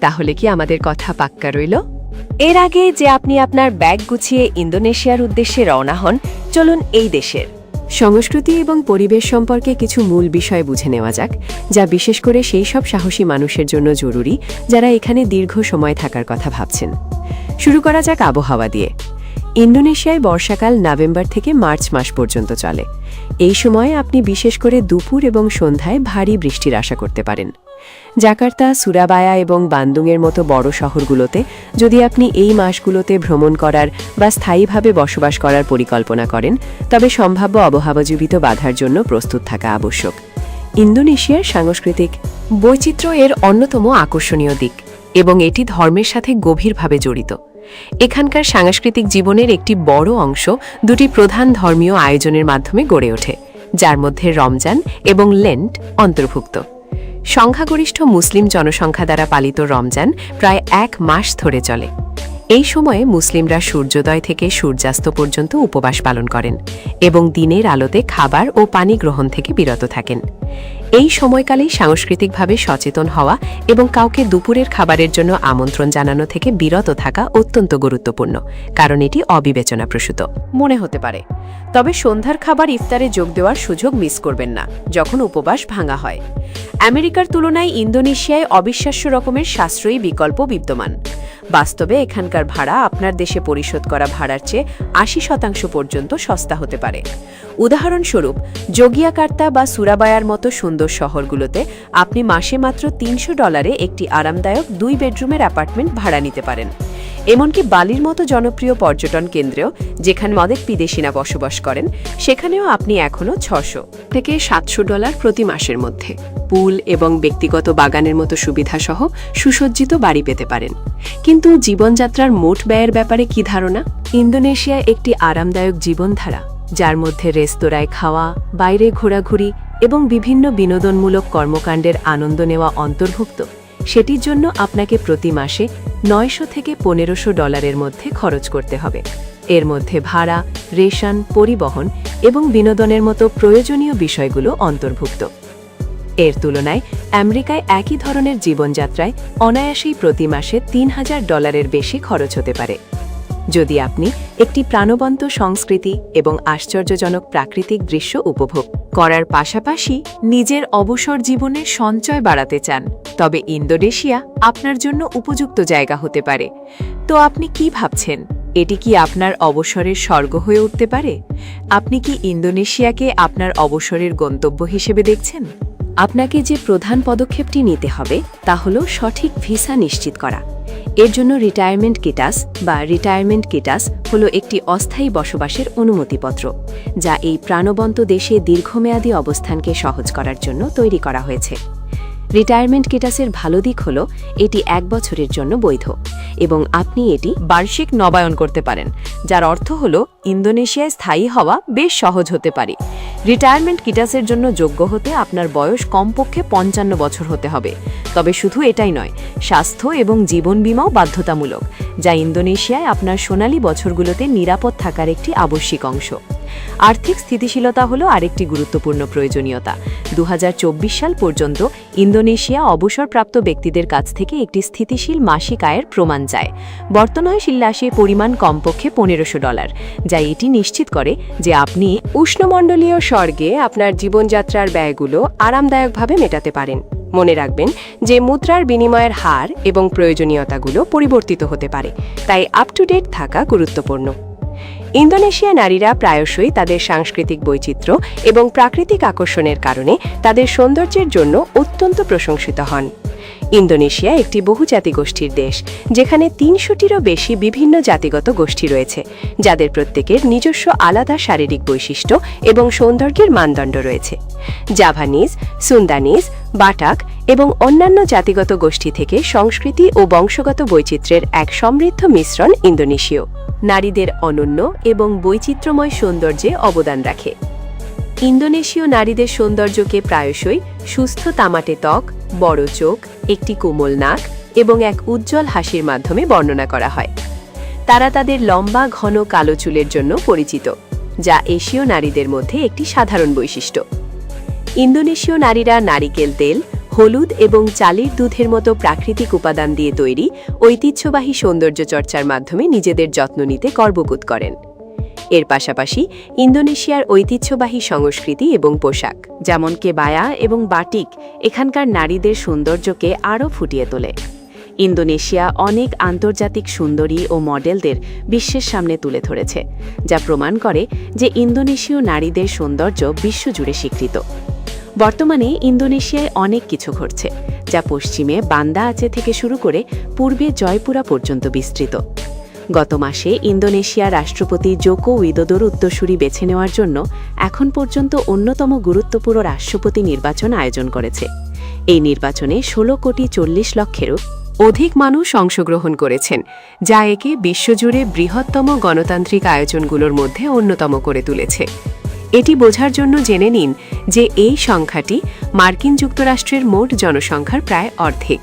তাহলে কি আমাদের কথা পাক্কা রইল? এর আগে যে আপনি আপনার ব্যাগ গুছিয়ে ইন্দোনেশিয়ার উদ্দেশ্যে রওনা হন, চলুন এই দেশের সংস্কৃতি এবং পরিবেশ সম্পর্কে কিছু মূল বিষয় বুঝে নেওয়া যাক, যা বিশেষ করে সেই সব সাহসী মানুষের জন্য জরুরি যারা এখানে দীর্ঘ সময় থাকার কথা ভাবছেন। শুরু করা যাক আবহাওয়া দিয়ে। ইন্দোনেশিয়ায় বর্ষাকাল নভেম্বর থেকে মার্চ মাস পর্যন্ত চলে। এই সময়ে আপনি বিশেষ করে দুপুর এবং সন্ধ্যায় ভারী বৃষ্টির আশা করতে পারেন। জাকার্তা, সুরাবায়া এবং বান্দুংয়ের মতো বড় শহরগুলোতে যদি আপনি এই মাসগুলোতে ভ্রমণ করার বা স্থায়ীভাবে বসবাস করার পরিকল্পনা করেন, তবে সম্ভাব্য আবহাওয়াজনিত বাধার জন্য প্রস্তুত থাকা আবশ্যক। ইন্দোনেশিয়ার সাংস্কৃতিক বৈচিত্র্য এর অন্যতম আকর্ষণীয় দিক, এবং এটি ধর্মের সাথে গভীরভাবে জড়িত। এখানকার সাংস্কৃতিক জীবনের একটি বড় অংশ দুটি প্রধান ধর্মীয় আয়োজনের মাধ্যমে গড়ে ওঠে, যার মধ্যে রমজান এবং লেন্ট অন্তর্ভুক্ত। সংখ্যাগরিষ্ঠ মুসলিম জনসংখ্যা দ্বারা পালিত রমজান প্রায় 1 মাস ধরে চলে। এই সময়ে মুসলিমরা সূর্যোদয় থেকে সূর্যাস্ত পর্যন্ত উপবাস পালন করেন এবং দিনের আলোতে খাবার ও পানি গ্রহণ থেকে বিরত থাকেন। এই সময়কালেই সাংস্কৃতিকভাবে সচেতন হওয়া এবং কাউকে দুপুরের খাবারের জন্য আমন্ত্রণ জানানো থেকে বিরত থাকা অত্যন্ত গুরুত্বপূর্ণ, কারণ এটি অবিবেচনাপ্রসূত মনে হতে পারে। তবে সন্ধ্যার খাবার ইফতারে যোগ দেওয়ার সুযোগ মিস করবেন না যখন উপবাস ভাঙা হয়। আমেরিকার তুলনায় ইন্দোনেশিয়ায় অবিশ্বাস্য রকমের সাশ্রয়ী বিকল্প বিদ্যমান। বাস্তবে এখানকার ভাড়া আপনার দেশে পরিশোধ করা ভাড়ার চেয়ে ৮০% পর্যন্ত সস্তা হতে পারে। উদাহরণস্বরূপ, জোগিয়াকার্তা বা সুরাবায়ার মতো সুন্দর শহরগুলোতে আপনি মাসে মাত্র $৩০০ একটি আরামদায়ক 2 বেডরুমের অ্যাপার্টমেন্ট ভাড়া নিতে পারেন। এমনকি বালির মতো জনপ্রিয় পর্যটন কেন্দ্রেও, যেখানে অনেক বিদেশিরা বসবাস করেন, সেখানেও আপনি এখনও $৬০০ থেকে $৭০০ প্রতি মাসের মধ্যে পুল এবং ব্যক্তিগত বাগানের মতো সুবিধাসহ সুসজ্জিত বাড়ি পেতে পারেন। কিন্তু জীবনযাত্রার মোট ব্যয়ের ব্যাপারে কি ধারণা? ইন্দোনেশিয়া একটি আরামদায়ক জীবনধারা, যার মধ্যে রেস্তোরাঁয় খাওয়া, বাইরে ঘোরাঘুরি এবং বিভিন্ন বিনোদনমূলক কর্মকাণ্ডের আনন্দ নেওয়া অন্তর্ভুক্ত। সেটির জন্য আপনাকে প্রতি মাসে $৯০০ থেকে $১৫০০ মধ্যে খরচ করতে হবে। এর মধ্যে ভাড়া, রেশন, পরিবহন এবং বিনোদনের মতো প্রয়োজনীয় বিষয়গুলো অন্তর্ভুক্ত। এর তুলনায় আমেরিকায় একই ধরনের জীবনযাত্রায় অনায়াসেই প্রতি মাসে $৩০০০ বেশি খরচ হতে পারে। যদি আপনি একটি প্রাণবন্ত সংস্কৃতি এবং আশ্চর্যজনক প্রাকৃতিক দৃশ্য উপভোগ করার পাশাপাশি নিজের অবসর জীবনের সঞ্চয় বাড়াতে চান, তবে ইন্দোনেশিয়া আপনার জন্য উপযুক্ত জায়গা হতে পারে। তো আপনি কি ভাবছেন? এটি কি আপনার অবসরের স্বর্গ হয়ে উঠতে পারে? আপনি কি ইন্দোনেশিয়াকে আপনার অবসরের গন্তব্য হিসেবে দেখছেন? আপনাকে যে প্রধান পদক্ষেপটি নিতে হবে তা হল সঠিক ভিসা নিশ্চিত করা। এর জন্য রিটায়ারমেন্ট কিটাস হল একটি অস্থায়ী বসবাসের অনুমতিপত্র, যা এই প্রাণবন্ত দেশে দীর্ঘমেয়াদী অবস্থানকে সহজ করার জন্য তৈরি করা হয়েছে। রিটায়ারমেন্ট কিটাসের ভালো দিক হল এটি 1 বছরের জন্য বৈধ এবং আপনি এটি বার্ষিক নবায়ন করতে পারেন, যার অর্থ হল ইন্দোনেশিয়ায় স্থায়ী হওয়া বেশ সহজ হতে পারে। রিটায়ারমেন্ট কিটাসের জন্য যোগ্য হতে আপনার বয়স কমপক্ষে 55 বছর হতে হবে। তবে শুধু এটাই নয়, স্বাস্থ্য এবং জীবন বীমাও বাধ্যতামূলক, যা ইন্দোনেশিয়ায় আপনার সোনালী বছরগুলোতে নিরাপদ থাকার একটি আবশ্যিক অংশ। আর্থিক স্থিতিশীলতা হল আরেকটি গুরুত্বপূর্ণ প্রয়োজনীয়তা। 2024 সাল পর্যন্ত ইন্দোনেশিয়া অবসরপ্রাপ্ত ব্যক্তিদের কাছ থেকে একটি স্থিতিশীল মাসিক আয়ের প্রমাণ চায়। বর্তমানে শিল্লাসের পরিমাণ কমপক্ষে $1500, যা এটি নিশ্চিত করে যে আপনি উষ্ণমণ্ডলীয় স্বর্গে আপনার জীবনযাত্রার ব্যয়গুলো আরামদায়কভাবে মেটাতে পারেন। মনে রাখবেন যে মুদ্রার বিনিময়ের হার এবং প্রয়োজনীয়তাগুলো পরিবর্তিত হতে পারে, তাই আপ টু ডেট থাকা গুরুত্বপূর্ণ। ইন্দোনেশিয়া নারীরা প্রায়শই তাদের সাংস্কৃতিক বৈচিত্র্য এবং প্রাকৃতিক আকর্ষণের কারণে তাদের সৌন্দর্যের জন্য অত্যন্ত প্রশংসিত হন। ইন্দোনেশিয়া একটি বহুজাতি গোষ্ঠীর দেশ, যেখানে ৩০০টিরও বেশি বিভিন্ন জাতিগত গোষ্ঠী রয়েছে, যাদের প্রত্যেকের নিজস্ব আলাদা শারীরিক বৈশিষ্ট্য এবং সৌন্দর্যের মানদণ্ড রয়েছে। জাভানিজ, সুন্দানিজ, বাটাক এবং অন্যান্য জাতিগত গোষ্ঠী থেকে সংস্কৃতি ও বংশগত বৈচিত্র্যের এক সমৃদ্ধ মিশ্রণ ইন্দোনেশীয় নারীদের অনন্য এবং বৈচিত্র্যময় সৌন্দর্যে অবদান রাখে। ইন্দোনেশীয় নারীদের সৌন্দর্যকে প্রায়শই সুস্থ তামাটে ত্বক, বড় চোখ, একটি কোমল নাক এবং এক উজ্জ্বল হাসির মাধ্যমে বর্ণনা করা হয়। তারা তাদের লম্বা ঘন কালো চুলের জন্য পরিচিত, যা এশীয় নারীদের মধ্যে একটি সাধারণ বৈশিষ্ট্য। ইন্দোনেশীয় নারীরা নারিকেল তেল, হলুদ এবং চালের দুধের মতো প্রাকৃতিক উপাদান দিয়ে তৈরি ঐতিহ্যবাহী সৌন্দর্য চর্চার মাধ্যমে নিজেদের যত্ন নিতে গর্ববোধ করেন। এর পাশাপাশি ইন্দোনেশিয়ার ঐতিহ্যবাহী সংস্কৃতি এবং পোশাক, যেমন কেবায়া এবং বাটিক, এখানকার নারীদের সৌন্দর্যকে আরও ফুটিয়ে তোলে। ইন্দোনেশিয়া অনেক আন্তর্জাতিক সুন্দরী ও মডেলদের বিশ্বের সামনে তুলে ধরেছে, যা প্রমাণ করে যে ইন্দোনেশীয় নারীদের সৌন্দর্য বিশ্বজুড়ে স্বীকৃত। বর্তমানে ইন্দোনেশিয়ায় অনেক কিছু ঘটছে, যা পশ্চিমে বান্দা আচে থেকে শুরু করে পূর্বে জয়পুরা পর্যন্ত বিস্তৃত। গত মাসে ইন্দোনেশিয়া রাষ্ট্রপতি জোকো উইদোদোর উত্তরসূরি বেছে নেওয়ার জন্য এখন পর্যন্ত অন্যতম গুরুত্বপূর্ণ রাষ্ট্রপতি নির্বাচন আয়োজন করেছে। এই নির্বাচনে 16,40,00,000-এরও অধিক মানুষ অংশগ্রহণ করেছেন, যা একে বিশ্বজুড়ে বৃহত্তম গণতান্ত্রিক আয়োজনগুলোর মধ্যে অন্যতম করে তুলেছে। এটি বোঝার জন্য জেনে নিন যে এই সংখ্যাটি মার্কিন যুক্তরাষ্ট্রের মোট জনসংখ্যার প্রায় অর্ধেক।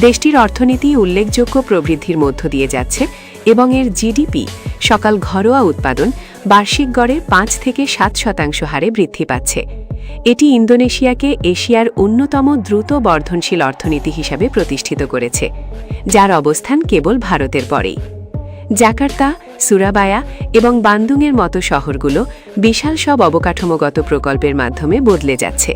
দেশটির অর্থনীতি উল্লেখযোগ্য প্রবৃদ্ধির মধ্য দিয়ে যাচ্ছে এবং এর জিডিপি, সকল ঘরোয়া উৎপাদন, বার্ষিক গড়ে 5 থেকে 7% হারে বৃদ্ধি পাচ্ছে। এটি ইন্দোনেশিয়াকে এশিয়ার অন্যতম দ্রুত বর্ধনশীল অর্থনীতি হিসাবে প্রতিষ্ঠিত করেছে, যার অবস্থান কেবল ভারতের পরেই। জাকার্তা, সুরাবায়া এবং বান্দুংয়ের মতো শহরগুলো বিশাল সব অবকাঠামোগত প্রকল্পের মাধ্যমে বদলে যাচ্ছে,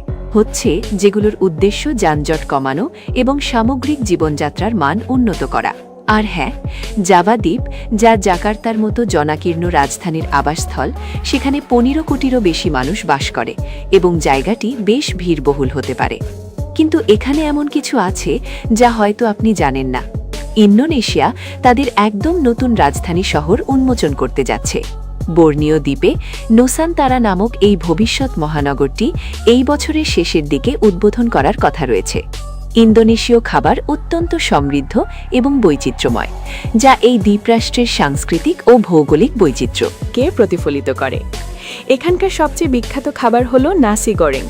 যেগুলোর উদ্দেশ্য যানজট কমানো এবং সামগ্রিক জীবনযাত্রার মান উন্নত করা। আর হ্যাঁ, জাভা দ্বীপ, যা জাকার্তার মতো জনাকীর্ণ রাজধানীর আবাসস্থল, সেখানে 15 কোটিরও বেশি মানুষ বাস করে এবং জায়গাটি বেশ ভিড়বহুল হতে পারে। কিন্তু এখানে এমন কিছু আছে যা হয়তো আপনি জানেন না। ইন্দোনেশিয়া তাদের একদম নতুন রাজধানী শহর উন্মোচন করতে যাচ্ছে। বর্নিও দ্বীপে নুসানতারা নামক এই ভবিষ্যৎ মহানগরটি এই বছরের শেষের দিকে উদ্বোধন করার কথা রয়েছে। ইন্দোনেশীয় খাবার অত্যন্ত সমৃদ্ধ এবং বৈচিত্র্যময়, যা এই দ্বীপরাষ্ট্রের সাংস্কৃতিক ও ভৌগোলিক বৈচিত্র্যকে প্রতিফলিত করে। এখানকার সবচেয়ে বিখ্যাত খাবার হল নাসি গরেং,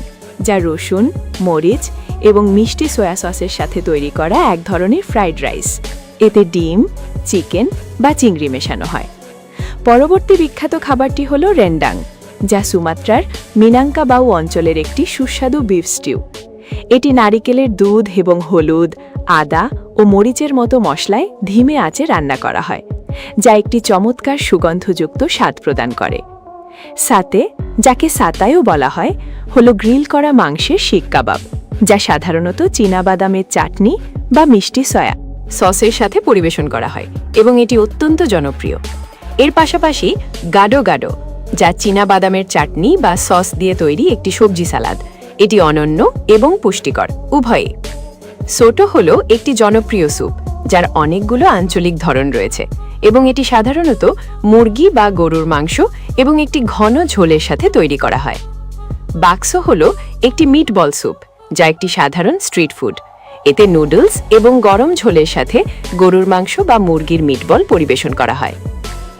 যা রসুন, মরিচ এবং মিষ্টি সয়া সসের সাথে তৈরি করা এক ধরনের ফ্রাইড রাইস। এতে ডিম, চিকেন বা চিংড়ি মেশানো হয়। পরবর্তী বিখ্যাত খাবারটি হল রেন্ডাং, যা সুমাত্রার মিনাঙ্কাবাউ অঞ্চলের একটি সুস্বাদু বিফ স্টিউ। এটি নারিকেলের দুধ এবং হলুদ, আদা ও মরিচের মতো মশলায় ধিমে আঁচে রান্না করা হয়, যা একটি চমৎকার সুগন্ধযুক্ত স্বাদ প্রদান করে। সাতে, যাকে সাতাইও বলা হয়, হল গ্রিল করা মাংসের শিক কাবাব, যা সাধারণত চীনাবাদামের চাটনি বা মিষ্টি সয়া সসের সাথে পরিবেশন করা হয় এবং এটি অত্যন্ত জনপ্রিয়। এর পাশাপাশি গাডো গাডো, যা চীনাবাদামের চাটনি বা সস দিয়ে তৈরি একটি সবজি সালাদ। এটি অনন্য এবং পুষ্টিকর উভয়ে। সোটো হল একটি জনপ্রিয় স্যুপ, যার অনেকগুলো আঞ্চলিক ধরন রয়েছে এবং এটি সাধারণত মুরগি বা গরুর মাংস এবং একটি ঘন ঝোলের সাথে তৈরি করা হয়। বাক্সো হল একটি মিটবল স্যুপ, যা একটি সাধারণ স্ট্রিট ফুড। এতে নুডলস এবং গরম ঝোলের সাথে গরুর মাংস বা মুরগির মিটবল পরিবেশন করা হয়।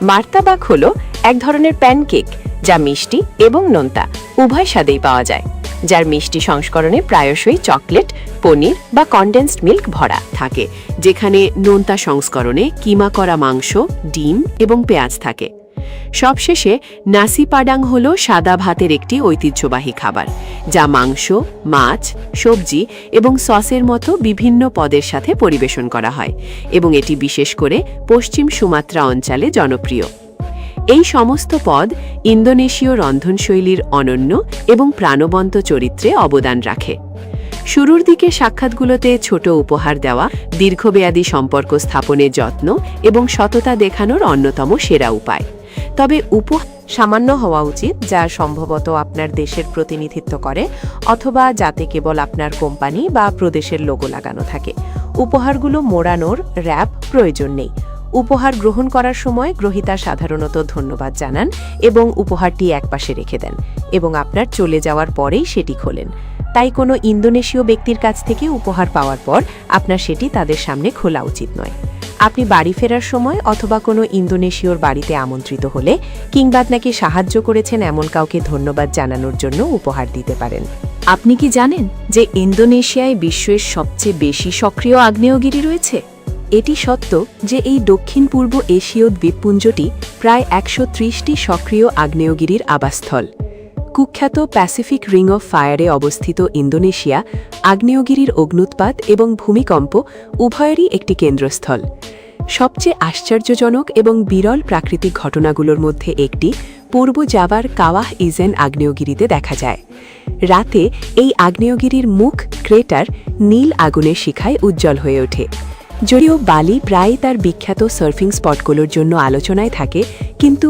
মার্তাবাক হল এক ধরনের প্যানকেক, যা মিষ্টি এবং নোনতা উভয় স্বাদেই পাওয়া যায়, যার মিষ্টি সংস্করণে প্রায়শই চকলেট, পনির বা কনডেন্সড মিল্ক ভরা থাকে, যেখানে নোনতা সংস্করণে কিমা করা মাংস, ডিম এবং পেঁয়াজ থাকে। সবশেষে নাসি পাডাং হল সাদা ভাতের একটি ঐতিহ্যবাহী খাবার, যা মাংস, মাছ, সবজি এবং সসের মতো বিভিন্ন পদের সাথে পরিবেশন করা হয় এবং এটি বিশেষ করে পশ্চিম সুমাত্রা অঞ্চলে জনপ্রিয়। এই সমস্ত পদ ইন্দোনেশীয় রন্ধনশৈলীর অনন্য এবং প্রাণবন্ত চরিত্রে অবদান রাখে। শুরুর দিকে সাক্ষাৎগুলোতে ছোট উপহার দেওয়া দীর্ঘমেয়াদী সম্পর্ক স্থাপনের যত্ন এবং সততা দেখানোর অন্যতম সেরা উপায়। তবে উপহার সামান্য হওয়া উচিত, যা সম্ভবত আপনার দেশের প্রতিনিধিত্ব করে অথবা যাতে কেবল আপনার কোম্পানি বা প্রদেশের লোগো লাগানো থাকে। উপহারগুলো মোড়ানোর র্যাপ প্রয়োজন নেই। উপহার গ্রহণ করার সময় গ্রহীতা সাধারণত ধন্যবাদ জানান এবং উপহারটি একপাশে রেখে দেন এবং আপনার চলে যাওয়ার পরেই সেটি খোলেন। তাই কোনো ইন্দোনেশীয় ব্যক্তির কাছ থেকে উপহার পাওয়ার পর আপনার সেটি তাদের সামনে খোলা উচিত নয়। আপনি বাড়ি ফেরার সময় অথবা কোনো ইন্দোনেশীয়র বাড়িতে আমন্ত্রিত হলে কিংবা আপনাকে সাহায্য করেছেন এমন কাউকে ধন্যবাদ জানানোর জন্য উপহার দিতে পারেন। আপনি কি জানেন যে ইন্দোনেশিয়ায় বিশ্বের সবচেয়ে বেশি সক্রিয় আগ্নেয়গিরি রয়েছে? এটি সত্য যে এই দক্ষিণ পূর্ব এশীয় দ্বীপপুঞ্জটি প্রায় 130টি সক্রিয় আগ্নেয়গিরির আবাসস্থল। কুখ্যাত প্যাসিফিক রিং অফ ফায়ারে অবস্থিত ইন্দোনেশিয়া আগ্নেয়গিরির অগ্ন্যুৎপাত এবং ভূমিকম্প উভয়েরই একটি কেন্দ্রস্থল। সবচেয়ে আশ্চর্যজনক এবং বিরল প্রাকৃতিক ঘটনাগুলোর মধ্যে একটি পূর্ব জাভার কাওয়াহ ইজেন আগ্নেয়গিরিতে দেখা যায়। রাতে এই আগ্নেয়গিরির মুখ ক্রেটার নীল আগুনের শিখায় উজ্জ্বল হয়ে ওঠে। যদিও বালি প্রায় তার বিখ্যাত সার্ফিং স্পটগুলোর জন্য আলোচনায় থাকে, কিন্তু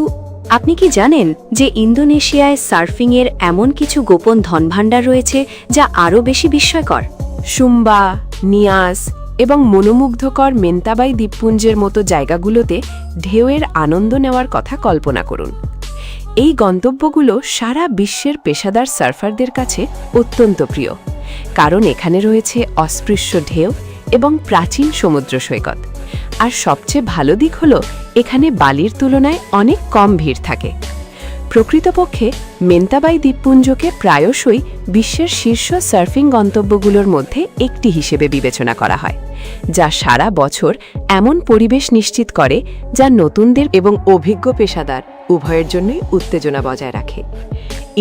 আপনি কি জানেন যে ইন্দোনেশিয়ায় সার্ফিংয়ের এমন কিছু গোপন ধনভাণ্ডার রয়েছে যা আরও বেশি বিস্ময়কর? সুম্বা, নিয়াস এবং মনোমুগ্ধকর মেন্তাবাই দ্বীপপুঞ্জের মতো জায়গাগুলোতে ঢেউয়ের আনন্দ নেওয়ার কথা কল্পনা করুন। এই গন্তব্যগুলো সারা বিশ্বের পেশাদার সার্ফারদের কাছে অত্যন্ত প্রিয়, কারণ এখানে রয়েছে অস্পৃশ্য ঢেউ এবং প্রাচীন সমুদ্র সৈকত। আর সবচেয়ে ভালো দিক হল এখানে বালির তুলনায় অনেক কম ভিড় থাকে। প্রকৃতপক্ষে মেন্তাবাই দ্বীপপুঞ্জকে প্রায়শই বিশ্বের শীর্ষ সার্ফিং গন্তব্যগুলোর মধ্যে একটি হিসেবে বিবেচনা করা হয়, যা সারা বছর এমন পরিবেশ নিশ্চিত করে যা নতুনদের এবং অভিজ্ঞ পেশাদার উভয়ের জন্যই উত্তেজনা বজায় রাখে।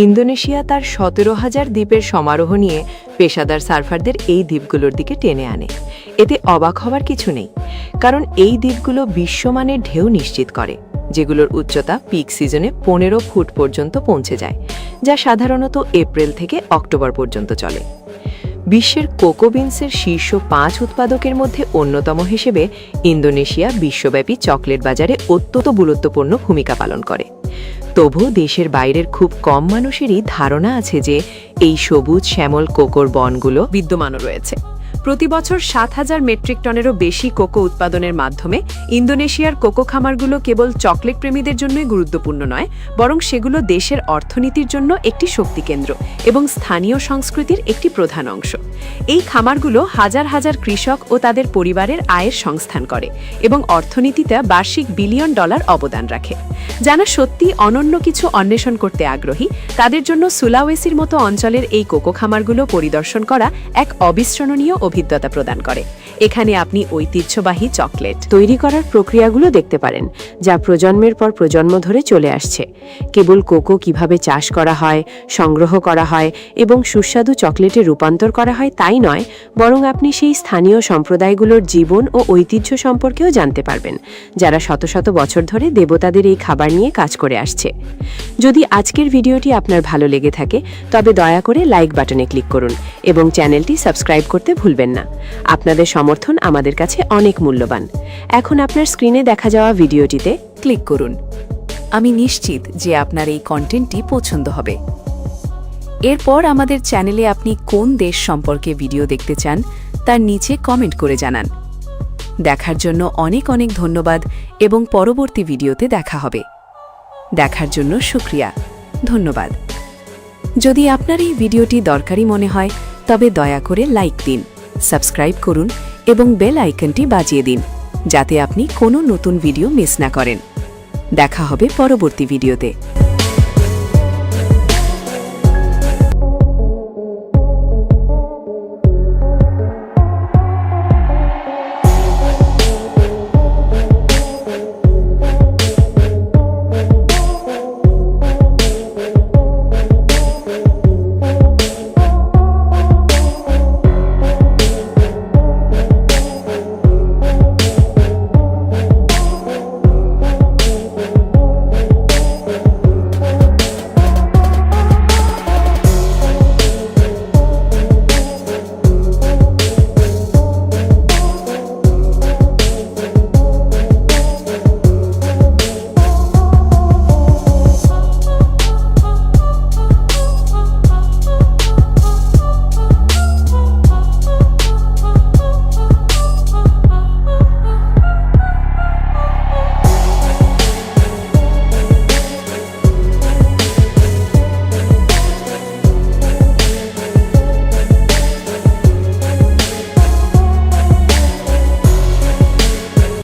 ইন্দোনেশিয়া তার 17,000 দ্বীপের সমারোহ নিয়ে পেশাদার সার্ফারদের এই দ্বীপগুলোর দিকে টেনে আনে। এতে অবাক হওয়ার কিছু নেই, কারণ এই দ্বীপগুলো বিশ্বমানের ঢেউ নিশ্চিত করে, যেগুলোর উচ্চতা পিক সিজনে 15 ফুট পর্যন্ত পৌঁছে যায়, যা সাধারণত এপ্রিল থেকে অক্টোবর পর্যন্ত চলে। বিশ্বের কোকো বিনসের শীর্ষ 5 উৎপাদকের মধ্যে অন্যতম হিসেবে ইন্দোনেশিয়া বিশ্বব্যাপী চকলেট বাজারে অত্যন্ত গুরুত্বপূর্ণ ভূমিকা পালন করে। তবু দেশের বাইরের খুব কম মানুষেরই ধারণা আছে যে এই সবুজ শ্যামল কোকোর বনগুলো বিদ্যমানও রয়েছে। প্রতি বছর 7,000 মেট্রিক টনেরও বেশি কোকো উৎপাদনের মাধ্যমে ইন্দোনেশিয়ার কোকো খামারগুলো কেবল চকলেট প্রেমীদের জন্যই গুরুত্বপূর্ণ নয়, বরং সেগুলো দেশের অর্থনীতির জন্য একটি শক্তিকেন্দ্র এবং স্থানীয় সংস্কৃতির একটি প্রধান অংশ। এই খামারগুলো হাজার হাজার কৃষক ও তাদের পরিবারের আয়ের সংস্থান করে এবং অর্থনীতিতে বার্ষিক বিলিয়ন ডলার অবদান রাখে। যারা সত্যি অনন্য কিছু অন্বেষণ করতে আগ্রহী, তাদের জন্য সুলাওয়েসির মতো অঞ্চলের এই কোকো খামারগুলো পরিদর্শন করা এক অবিস্মরণীয় অভিজ্ঞতা প্রদান করে। এখানে আপনি ঐতিহ্যবাহী চকলেট তৈরি করার প্রক্রিয়াগুলো দেখতে পারেন, যা প্রজন্মের পর প্রজন্ম ধরে চলে আসছে। কেবল কোকো কিভাবে চাষ করা হয়, সংগ্রহ করা হয় এবং সুস্বাদু চকলেটে রূপান্তর করা হয় তাই নয়, বরং আপনি সেই স্থানীয় সম্প্রদায়গুলোর জীবন ও ঐতিহ্য সম্পর্কেও জানতে পারবেন, যারা শত শত বছর ধরে দেবতাদের এই খাবার নিয়ে কাজ করে আসছে। যদি আজকের ভিডিওটি আপনার ভালো লেগে থাকে, তবে দয়া করে লাইক বাটনে ক্লিক করুন এবং চ্যানেলটি সাবস্ক্রাইব করতে ভুলবেন না। আপনাদের সমর্থন আমাদের কাছে অনেক মূল্যবান। এখন আপনার স্ক্রিনে দেখা যাওয়া ভিডিওটিতে ক্লিক করুন। আমি নিশ্চিত যে আপনার এই কন্টেন্টটি পছন্দ হবে। এরপর আমাদের চ্যানেলে আপনি কোন দেশ সম্পর্কে ভিডিও দেখতে চান তার নিচে কমেন্ট করে জানান। দেখার জন্য অনেক অনেক ধন্যবাদ এবং পরবর্তী ভিডিওতে দেখা হবে। দেখার জন্য শুকরিয়া, ধন্যবাদ। যদি আপনার এই ভিডিওটি দরকারি মনে হয়, তবে দয়া করে লাইক দিন, সাবস্ক্রাইব করুন এবং বেল আইকনটি বাজিয়ে দিন, যাতে আপনি কোনো নতুন ভিডিও মিস না করেন। দেখা হবে পরবর্তী ভিডিওতে।